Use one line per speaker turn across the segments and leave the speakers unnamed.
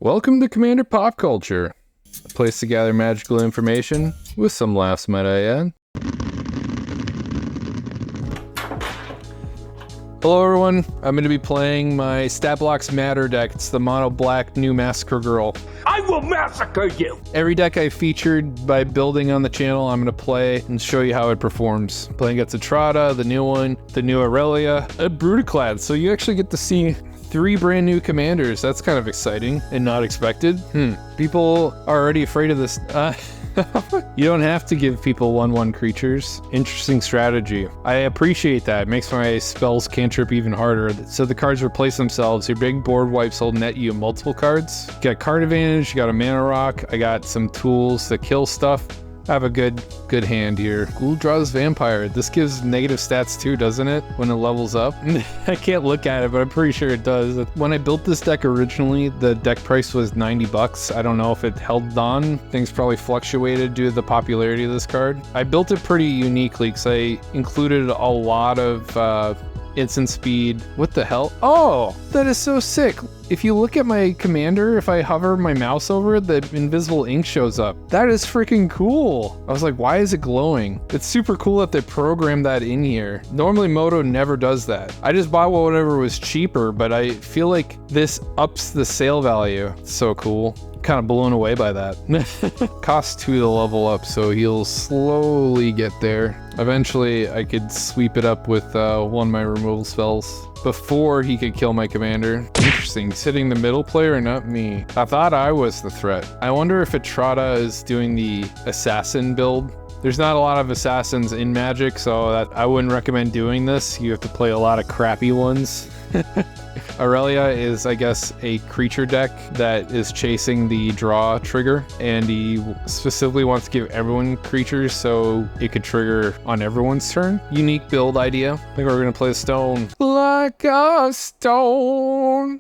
Welcome to Commander Pop Culture, a place to gather magical information with some laughs, might I add. Hello everyone, I'm going to be playing my Stat Blocks Matter deck. It's the mono black new Massacre girl.
I will massacre you!
Every deck I featured by building on the channel, I'm going to play and show you how it performs. Playing against Etrata, the new one, the new Aurelia, a Brudiclad, so you actually get to see 3 brand new commanders. That's kind of exciting and not expected. People are already afraid of this. You don't have to give people 1/1 creatures. Interesting strategy. I appreciate that. It makes my spells cantrip even harder. So the cards replace themselves. Your big board wipes will net you multiple cards. You got card advantage, you got a mana rock, I got some tools to kill stuff. I have a good hand here. Ghoul draws Vampire. This gives negative stats too, doesn't it? When it levels up? I can't look at it, but I'm pretty sure it does. When I built this deck originally, the deck price was 90 bucks. I don't know if it held on. Things probably fluctuated due to the popularity of this card. I built it pretty uniquely because I included a lot of instant speed. What the hell? Oh, that is so sick. If you look at my commander, if I hover my mouse over it, the invisible ink shows up. That is freaking cool. I was like, why is it glowing? It's super cool that they programmed that in here. Normally Moto never does that. I just bought whatever was cheaper, but I feel like this ups the sale value. It's so cool. Kind of blown away by that. Costs 2 to level up, so he'll slowly get there. Eventually, I could sweep it up with one of my removal spells before he could kill my commander. Interesting, sitting the middle player, not me. I thought I was the threat. I wonder if Etrata is doing the assassin build. There's not a lot of assassins in Magic, so I wouldn't recommend doing this. You have to play a lot of crappy ones. Aurelia is, I guess, a creature deck that is chasing the draw trigger, and he specifically wants to give everyone creatures so it could trigger on everyone's turn. Unique build idea. I think we're gonna play stone. Like a stone.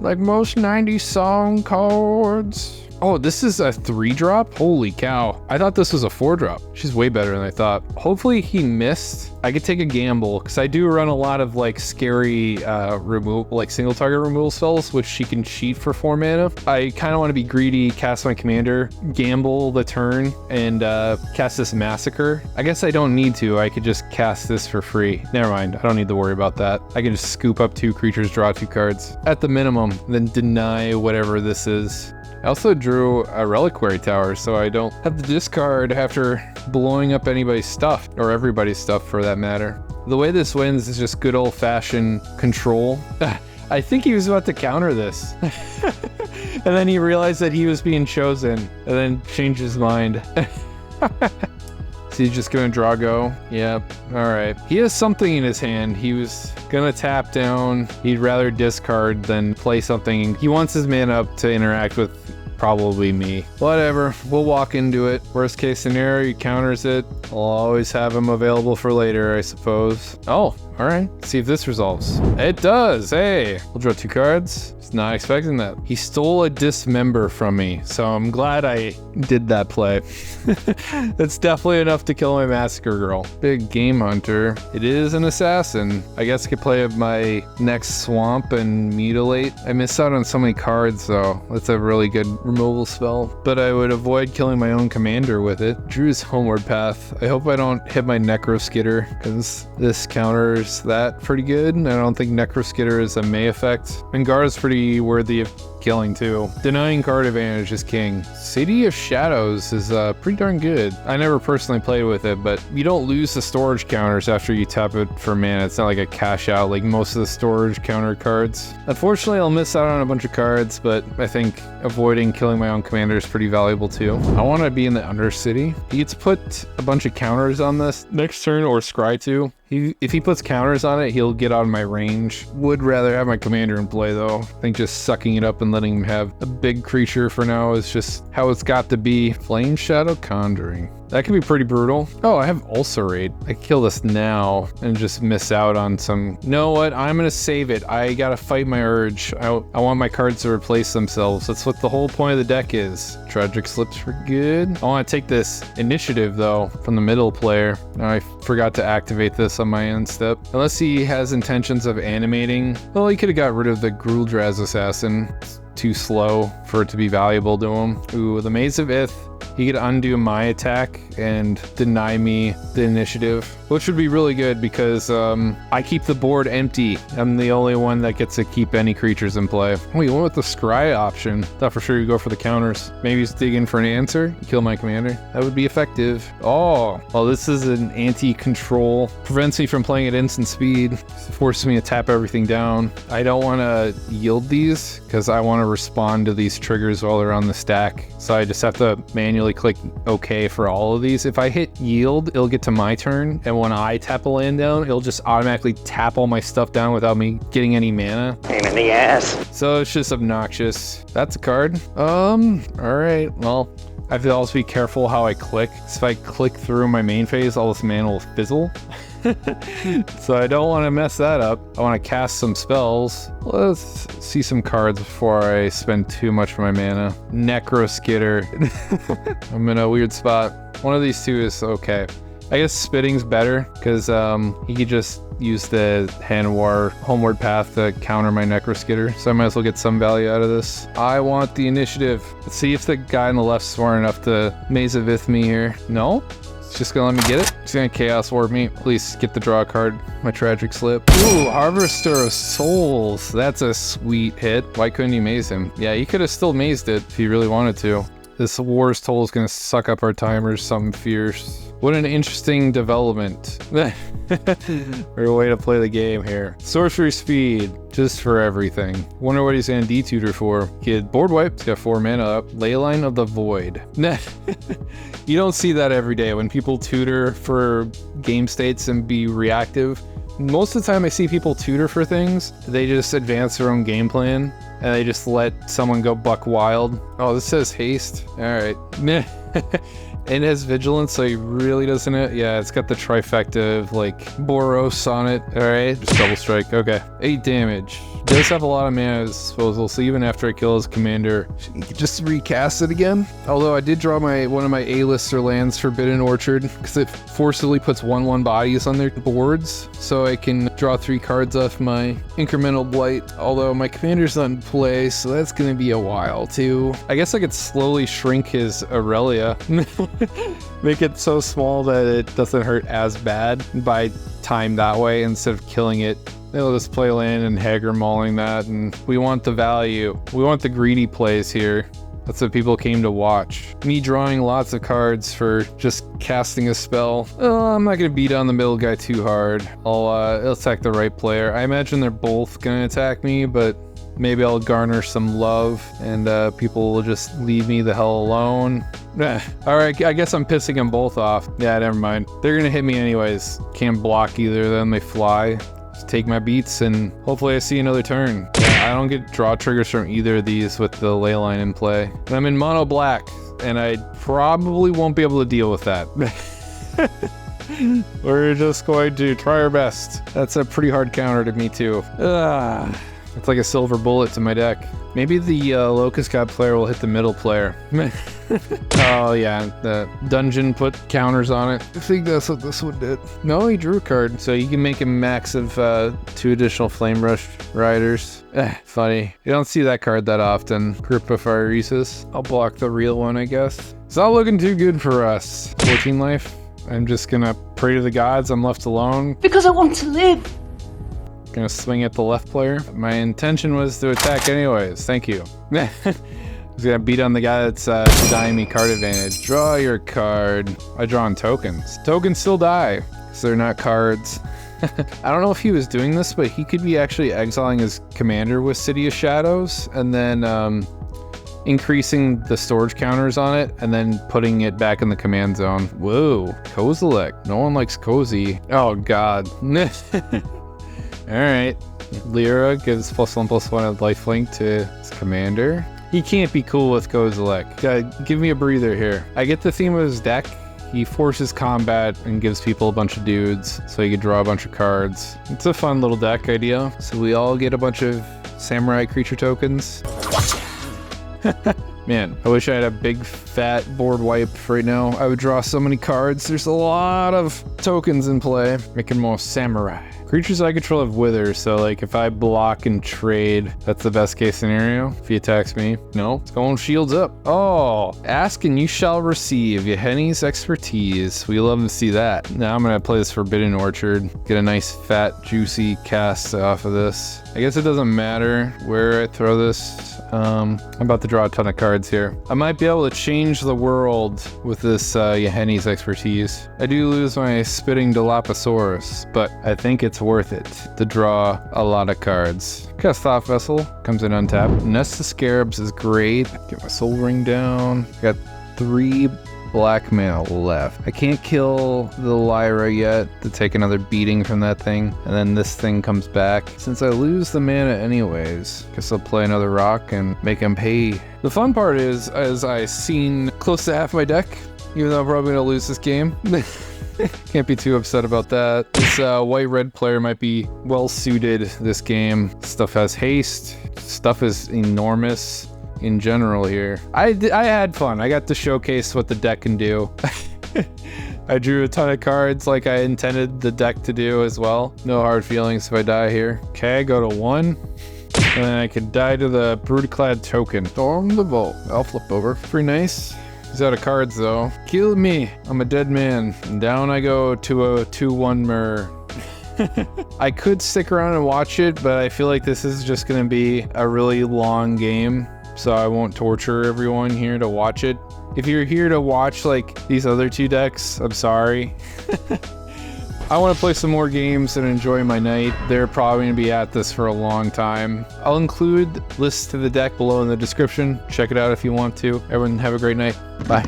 Like most 90s song chords. Oh, this is a 3-drop? Holy cow. I thought this was a 4-drop. She's way better than I thought. Hopefully he missed. I could take a gamble because I do run a lot of like scary single target removal spells, which she can cheat for 4 mana. I kind of want to be greedy, cast my commander, gamble the turn, and cast this Massacre. I guess I don't need to. I could just cast this for free. Never mind. I don't need to worry about that. I can just scoop up 2 creatures, draw 2 cards at the minimum, then deny whatever this is. I also drew a Reliquary Tower, so I don't have to discard after blowing up anybody's stuff, or everybody's stuff for that matter. The way this wins is just good old-fashioned control. I think he was about to counter this. And then he realized that he was being chosen, and then changed his mind. So he's just gonna draw go? Yep, alright. He has something in his hand. He was gonna tap down. He'd rather discard than play something. He wants his mana up to interact with probably me. Whatever, we'll walk into it. Worst case scenario, he counters it. I'll always have him available for later, I suppose. Oh, alright. See if this resolves. It does, hey! We'll draw 2 cards. Just not expecting that. He stole a dismember from me, so I'm glad I did that play. That's definitely enough to kill my Massacre girl. Big game hunter. It is an assassin. I guess I could play my next swamp and mutilate. I missed out on so many cards though. That's a really good removal spell. But I would avoid killing my own commander with it. Drew's Homeward Path. I hope I don't hit my Necroskitter, because this counters that pretty good. I don't think Necroskitter is a May effect. Mangara's pretty worthy of killing too. Denying card advantage is king. City of Shadows is pretty darn good. I never personally played with it, but you don't lose the storage counters after you tap it for mana. It's not like a cash out like most of the storage counter cards. Unfortunately, I'll miss out on a bunch of cards, but I think avoiding killing my own commander is pretty valuable too. I want to be in the Undercity. He gets to put a bunch of counters on this next turn, or scry too. If he puts counters on it, he'll get out of my range. Would rather have my commander in play though. I think just sucking it up and letting him have a big creature for now is just how it's got to be. Flame Shadow Conjuring. That could be pretty brutal. Oh, I have Ulcerate. I can kill this now and just miss out on some... You know what? I'm gonna save it. I gotta fight my urge. I want my cards to replace themselves. That's what the whole point of the deck is. Tragic Slips for good. I want to take this initiative, though, from the middle player. I forgot to activate this on my end step. Unless he has intentions of animating. Well, he could have got rid of the Gruldraz Assassin. It's too slow for it to be valuable to him. Ooh, the Maze of Ith. He could undo my attack and deny me the initiative, which would be really good because I keep the board empty. I'm the only one that gets to keep any creatures in play. Oh, you went with the Scry option. Thought for sure you go for the counters. Maybe he's digging for an answer. Kill my commander. That would be effective. Oh, well, this is an anti-control. Prevents me from playing at instant speed. Forces me to tap everything down. I don't want to yield these because I want to respond to these triggers while they're on the stack. So I just have to manually click OK for all of these. If I hit yield, it'll get to my turn, and when I tap a land down, it'll just automatically tap all my stuff down without me getting any mana.
Pain in the ass.
So it's just obnoxious. That's a card. All right. Well, I have to also be careful how I click. So if I click through my main phase, all this mana will fizzle. So I don't want to mess that up. I want to cast some spells. Let's see some cards before I spend too much of my mana. Necroskitter. I'm in a weird spot. One of these two is okay. I guess Spitting's better because he could just use the Hanwar Homeward Path to counter my Necroskitter, so I might as well get some value out of this. I want the initiative. Let's see if the guy on the left's smart enough to Maze of Ith me here. No? It's just gonna let me get it. It's gonna Chaos Warp me. Please get the draw card. My Tragic Slip. Ooh, Harvester of Souls. That's a sweet hit. Why couldn't you maze him? Yeah, you could have still mazed it if you really wanted to. This War's Toll is gonna suck up our timers, something fierce. What an interesting development. Or a way to play the game here. Sorcery Speed, just for everything. Wonder what he's gonna detutor for. Kid, board wipe, he's got 4 mana up. Leyline of the Void. You don't see that every day when people tutor for game states and be reactive. Most of the time I see people tutor for things, they just advance their own game plan and they just let someone go buck wild. Oh, this says haste. All right. And it has vigilance, so he really doesn't it. Yeah, it's got the trifecta of like Boros on it. All right, just double strike. Okay, 8 damage. Does have a lot of mana at his disposal, so even after I kill his commander, he can just recast it again. Although I did draw one of my A-lister lands, Forbidden Orchard, because it forcibly puts 1/1 bodies on their boards, so I can draw 3 cards off my incremental blight. Although my commander's not in play, so that's gonna be a while too. I guess I could slowly shrink his Aurelia. Make it so small that it doesn't hurt as bad by time that way instead of killing it. They'll just play land and Hager mauling that, and we want the value. We want the greedy plays here. That's what people came to watch. Me drawing lots of cards for just casting a spell. Oh, I'm not gonna beat on the middle guy too hard. I'll attack the right player. I imagine they're both gonna attack me, but maybe I'll garner some love and people will just leave me the hell alone. All right, I guess I'm pissing them both off. Yeah, never mind. They're gonna hit me anyways. Can't block either of them, they fly. Just take my beats and hopefully I see another turn. Yeah, I don't get draw triggers from either of these with the Leyline in play. And I'm in mono black and I probably won't be able to deal with that. We're just going to try our best. That's a pretty hard counter to me too. It's like a silver bullet to my deck. Maybe the Locust God player will hit the middle player. Oh yeah, the dungeon put counters on it. I think that's what this one did. No, he drew a card, so you can make a max of 2 additional Flame Rush Riders. Funny. You don't see that card that often. Grip of Phyresis. I'll block the real one, I guess. It's not looking too good for us. 14 life. I'm just gonna pray to the gods I'm left alone.
Because I want to live.
Gonna swing at the left player. My intention was to attack anyways. Thank you. I was gonna beat on the guy that's denying me card advantage. Draw your card. I draw on tokens. Tokens still die, because they're not cards. I don't know if he was doing this, but he could be actually exiling his commander with City of Shadows, and then increasing the storage counters on it, and then putting it back in the command zone. Whoa, Kozilek. No one likes Cozy. Oh god. Alright, Lyra gives +1/+1 a lifelink to his commander. He can't be cool with Kozilek. Give me a breather here. I get the theme of his deck. he forces combat and gives people a bunch of dudes so you can draw a bunch of cards. It's a fun little deck idea. So we all get a bunch of samurai creature tokens. Man, I wish I had a big fat board wipe right now. I would draw so many cards. There's a lot of tokens in play, making more samurai. Creatures I control have wither, so like if I block and trade, that's the best case scenario. If he attacks me, no, it's going shields up. Oh, ask and you shall receive. Yeheni's expertise. We love to see that. Now I'm gonna play this Forbidden Orchard, get a nice fat juicy cast off of this. I guess it doesn't matter where I throw this. I'm about to draw a ton of cards here. I might be able to change the world with this Yeheni's expertise. I do lose my spitting Dilophosaurus, but I think it's worth it to draw a lot of cards. Cast Thought Vessel comes in untapped. Nest of Scarabs is great. Get my Soul Ring down. Got 3 blackmail left. I can't kill the Lyra yet to take another beating from that thing, and then this thing comes back. Since I lose the mana anyways, guess I'll play another rock and make him pay. The fun part is, as I've seen close to half my deck, even though I'm probably gonna lose this game. Can't be too upset about that. This white-red player might be well-suited this game. Stuff has haste. Stuff is enormous in general here. I had fun. I got to showcase what the deck can do. I drew a ton of cards like I intended the deck to do as well. No hard feelings if I die here. Okay, I go to 1. And then I could die to the Brudiclad token. Storm the Vault. I'll flip over. Pretty nice. He's out of cards though. Kill me. I'm a dead man. And down I go to a 2/1 mirror. I could stick around and watch it, but I feel like this is just gonna be a really long game. So I won't torture everyone here to watch it. If you're here to watch like these other 2 decks, I'm sorry. I want to play some more games and enjoy my night. They're probably going to be at this for a long time. I'll include lists to the deck below in the description. Check it out if you want to. Everyone have a great night. Bye.